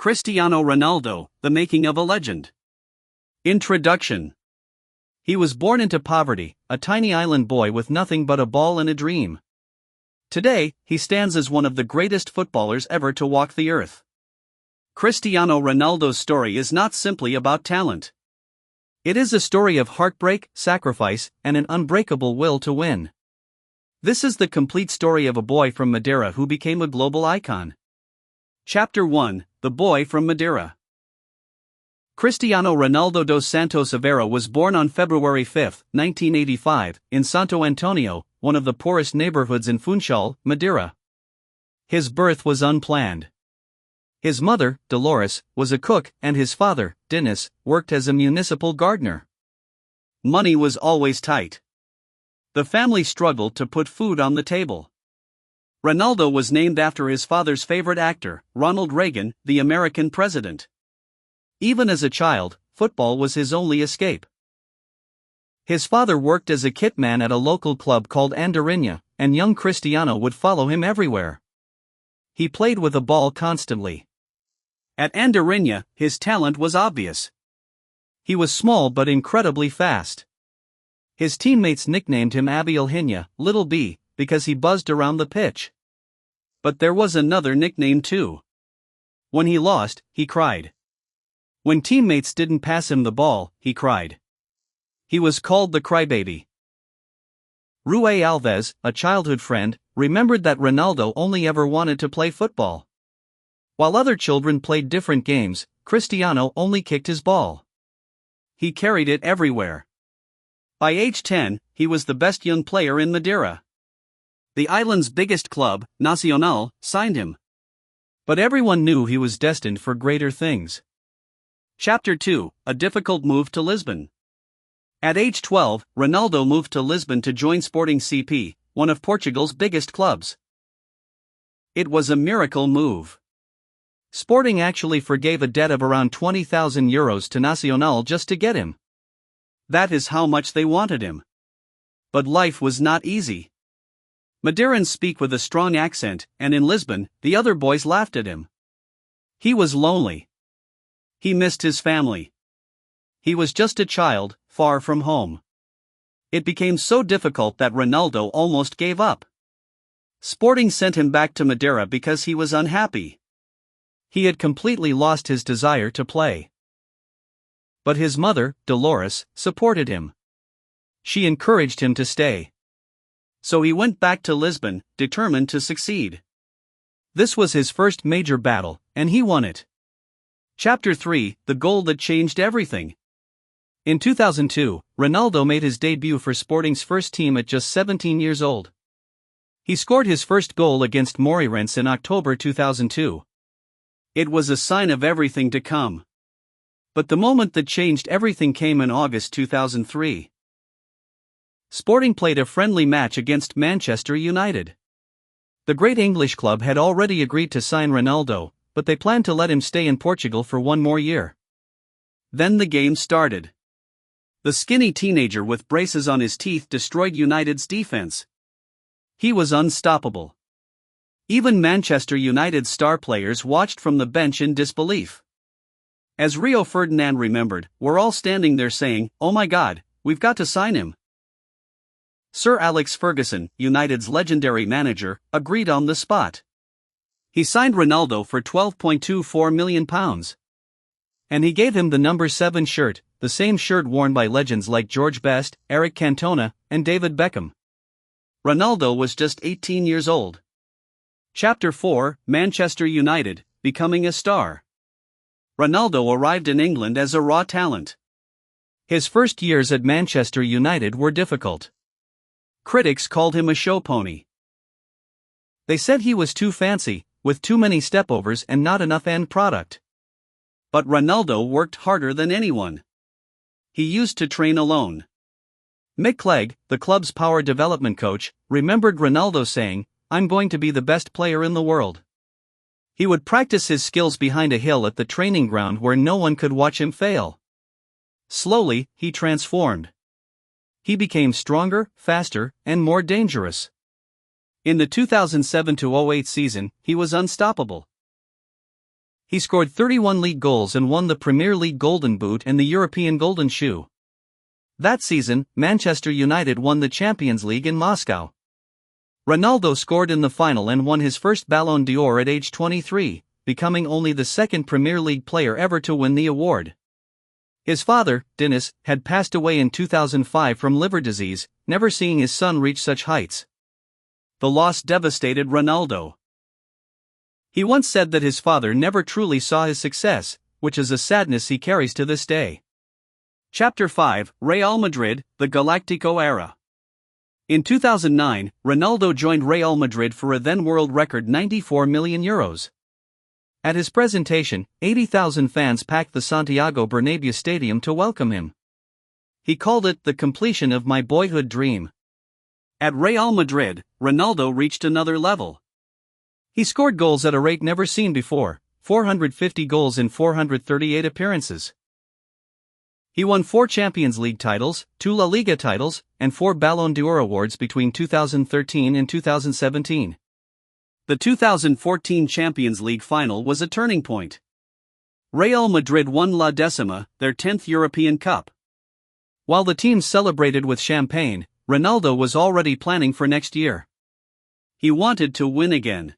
Cristiano Ronaldo, the making of a legend. Introduction. He was born into poverty, a tiny island boy with nothing but a ball and a dream. Today, he stands as one of the greatest footballers ever to walk the earth. Cristiano Ronaldo's story is not simply about talent. It is a story of heartbreak, sacrifice, and an unbreakable will to win. This is the complete story of a boy from Madeira who became a global icon. Chapter 1: The Boy from Madeira. Cristiano Ronaldo dos Santos Aveiro was born on February 5, 1985, in Santo Antonio, one of the poorest neighborhoods in Funchal, Madeira. His birth was unplanned. His mother, Dolores, was a cook, and his father, Dinis, worked as a municipal gardener. Money was always tight. The family struggled to put food on the table. Ronaldo was named after his father's favorite actor, Ronald Reagan, the American president. Even as a child, football was his only escape. His father worked as a kitman at a local club called Andorinha, and young Cristiano would follow him everywhere. He played with a ball constantly. At Andorinha, his talent was obvious. He was small but incredibly fast. His teammates nicknamed him Abielhinha, Little B, because he buzzed around the pitch. But there was another nickname too. When he lost, he cried. When teammates didn't pass him the ball, he cried. He was called the crybaby. Rui Alves, a childhood friend, remembered that Ronaldo only ever wanted to play football. While other children played different games, Cristiano only kicked his ball. He carried it everywhere. By age 10, he was the best young player in Madeira. The island's biggest club, Nacional, signed him. But everyone knew he was destined for greater things. Chapter 2: A difficult move to Lisbon. At age 12, Ronaldo moved to Lisbon to join Sporting CP, one of Portugal's biggest clubs. It was a miracle move. Sporting actually forgave a debt of around €20,000 to Nacional just to get him. That is how much they wanted him. But life was not easy. Madeirans speak with a strong accent, and in Lisbon, the other boys laughed at him. He was lonely. He missed his family. He was just a child, far from home. It became so difficult that Ronaldo almost gave up. Sporting sent him back to Madeira because he was unhappy. He had completely lost his desire to play. But his mother, Dolores, supported him. She encouraged him to stay. So he went back to Lisbon, determined to succeed. This was his first major battle, and he won it. Chapter 3: The Goal That Changed Everything. In 2002, Ronaldo made his debut for Sporting's first team at just 17 years old. He scored his first goal against Moreirense in October 2002. It was a sign of everything to come. But the moment that changed everything came in August 2003. Sporting played a friendly match against Manchester United. The great English club had already agreed to sign Ronaldo, but they planned to let him stay in Portugal for one more year. Then the game started. The skinny teenager with braces on his teeth destroyed United's defense. He was unstoppable. Even Manchester United's star players watched from the bench in disbelief. As Rio Ferdinand remembered, "We're all standing there saying, 'Oh my God, we've got to sign him.'" Sir Alex Ferguson, United's legendary manager, agreed on the spot. He signed Ronaldo for £12.24 million. And he gave him the number 7 shirt, the same shirt worn by legends like George Best, Eric Cantona, and David Beckham. Ronaldo was just 18 years old. Chapter 4: Manchester United, Becoming a Star. Ronaldo arrived in England as a raw talent. His first years at Manchester United were difficult. Critics called him a show pony. They said he was too fancy, with too many stepovers and not enough end product. But Ronaldo worked harder than anyone. He used to train alone. Mick Clegg, the club's power development coach, remembered Ronaldo saying, "I'm going to be the best player in the world." He would practice his skills behind a hill at the training ground where no one could watch him fail. Slowly, he transformed. He became stronger, faster, and more dangerous. In the 2007-08 season, he was unstoppable. He scored 31 league goals and won the Premier League Golden Boot and the European Golden Shoe. That season, Manchester United won the Champions League in Moscow. Ronaldo scored in the final and won his first Ballon d'Or at age 23, becoming only the second Premier League player ever to win the award. His father, Dinis, had passed away in 2005 from liver disease, never seeing his son reach such heights. The loss devastated Ronaldo. He once said that his father never truly saw his success, which is a sadness he carries to this day. Chapter 5: Real Madrid, the Galactico Era. In 2009, Ronaldo joined Real Madrid for a then world record €94 million. At his presentation, 80,000 fans packed the Santiago Bernabéu stadium to welcome him. He called it the completion of my boyhood dream. At Real Madrid, Ronaldo reached another level. He scored goals at a rate never seen before, 450 goals in 438 appearances. He won 4 Champions League titles, 2 La Liga titles, and 4 Ballon d'Or awards between 2013 and 2017. The 2014 Champions League final was a turning point. Real Madrid won La Decima, their 10th European Cup. While the team celebrated with champagne, Ronaldo was already planning for next year. He wanted to win again.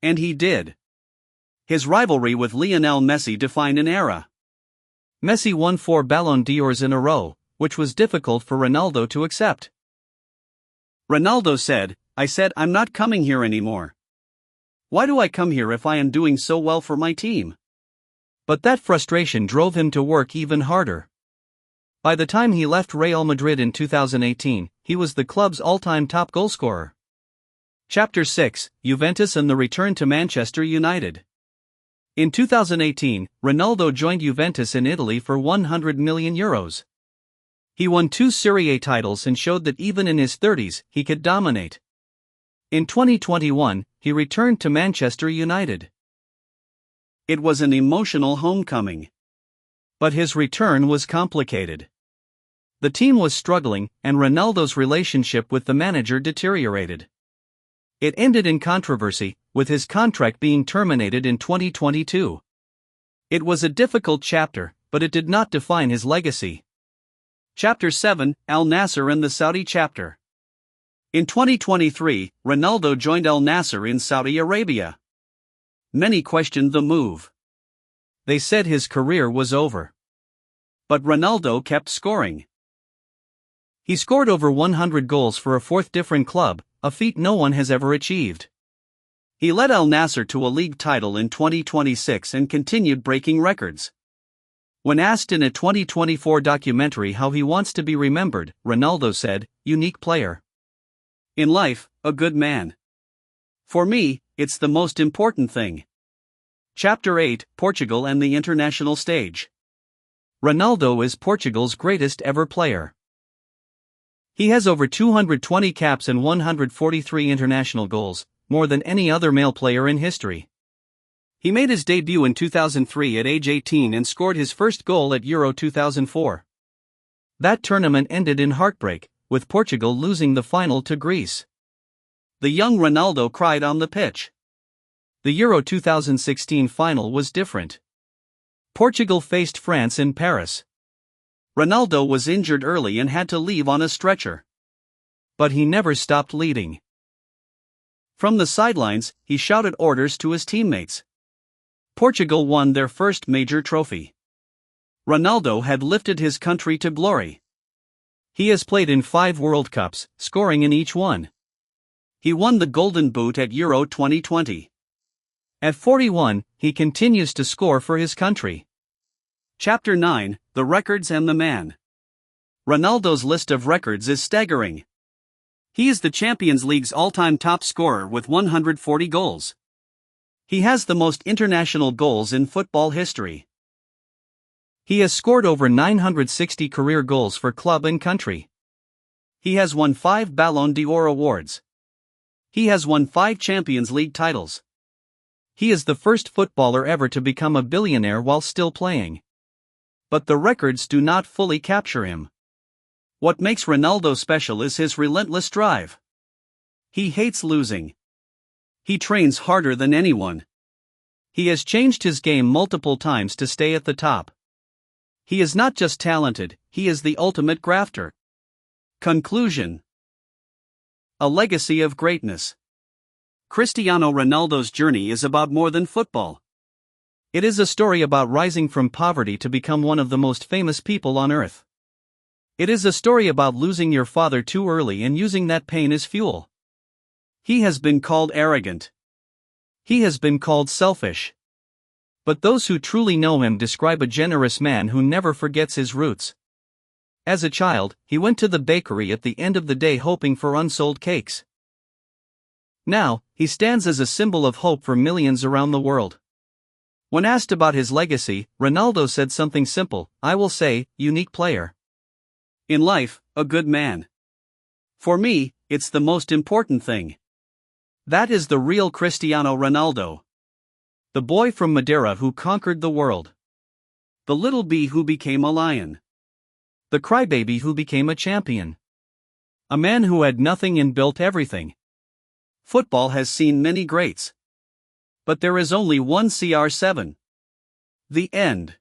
And he did. His rivalry with Lionel Messi defined an era. Messi won 4 Ballon d'Ors in a row, which was difficult for Ronaldo to accept. Ronaldo said, "I said I'm not coming here anymore. Why do I come here if I am doing so well for my team?" But that frustration drove him to work even harder. By the time he left Real Madrid in 2018, he was the club's all-time top goalscorer. Chapter 6: Juventus and the return to Manchester United. In 2018, Ronaldo joined Juventus in Italy for €100 million. He won 2 Serie A titles and showed that even in his 30s, he could dominate. In 2021, he returned to Manchester United. It was an emotional homecoming. But his return was complicated. The team was struggling, and Ronaldo's relationship with the manager deteriorated. It ended in controversy, with his contract being terminated in 2022. It was a difficult chapter, but it did not define his legacy. Chapter 7: Al Nassr and the Saudi Chapter. In 2023, Ronaldo joined Al Nassr in Saudi Arabia. Many questioned the move. They said his career was over. But Ronaldo kept scoring. He scored over 100 goals for a 4th different club, a feat no one has ever achieved. He led Al Nassr to a league title in 2026 and continued breaking records. When asked in a 2024 documentary how he wants to be remembered, Ronaldo said, "Unique player. In life, a good man. For me, it's the most important thing." Chapter 8: Portugal and the international stage. Ronaldo is Portugal's greatest ever player. He has over 220 caps and 143 international goals, more than any other male player in history. He made his debut in 2003 at age 18 and scored his first goal at Euro 2004. That tournament ended in heartbreak, with Portugal losing the final to Greece. The young Ronaldo cried on the pitch. The Euro 2016 final was different. Portugal faced France in Paris. Ronaldo was injured early and had to leave on a stretcher. But he never stopped leading. From the sidelines, he shouted orders to his teammates. Portugal won their first major trophy. Ronaldo had lifted his country to glory. He has played in 5 World Cups, scoring in each one. He won the Golden Boot at Euro 2020. At 41, he continues to score for his country. Chapter 9: The Records and the Man. Ronaldo's list of records is staggering. He is the Champions League's all-time top scorer with 140 goals. He has the most international goals in football history. He has scored over 960 career goals for club and country. He has won 5 Ballon d'Or awards. He has won 5 Champions League titles. He is the first footballer ever to become a billionaire while still playing. But the records do not fully capture him. What makes Ronaldo special is his relentless drive. He hates losing. He trains harder than anyone. He has changed his game multiple times to stay at the top. He is not just talented, he is the ultimate grafter. Conclusion: a legacy of greatness. Cristiano Ronaldo's journey is about more than football. It is a story about rising from poverty to become one of the most famous people on earth. It is a story about losing your father too early and using that pain as fuel. He has been called arrogant. He has been called selfish. But those who truly know him describe a generous man who never forgets his roots. As a child, he went to the bakery at the end of the day hoping for unsold cakes. Now, he stands as a symbol of hope for millions around the world. When asked about his legacy, Ronaldo said something simple: "I will say, unique player. In life, a good man. For me, it's the most important thing." That is the real Cristiano Ronaldo. The boy from Madeira who conquered the world. The little bee who became a lion. The crybaby who became a champion. A man who had nothing and built everything. Football has seen many greats. But there is only one CR7. The end.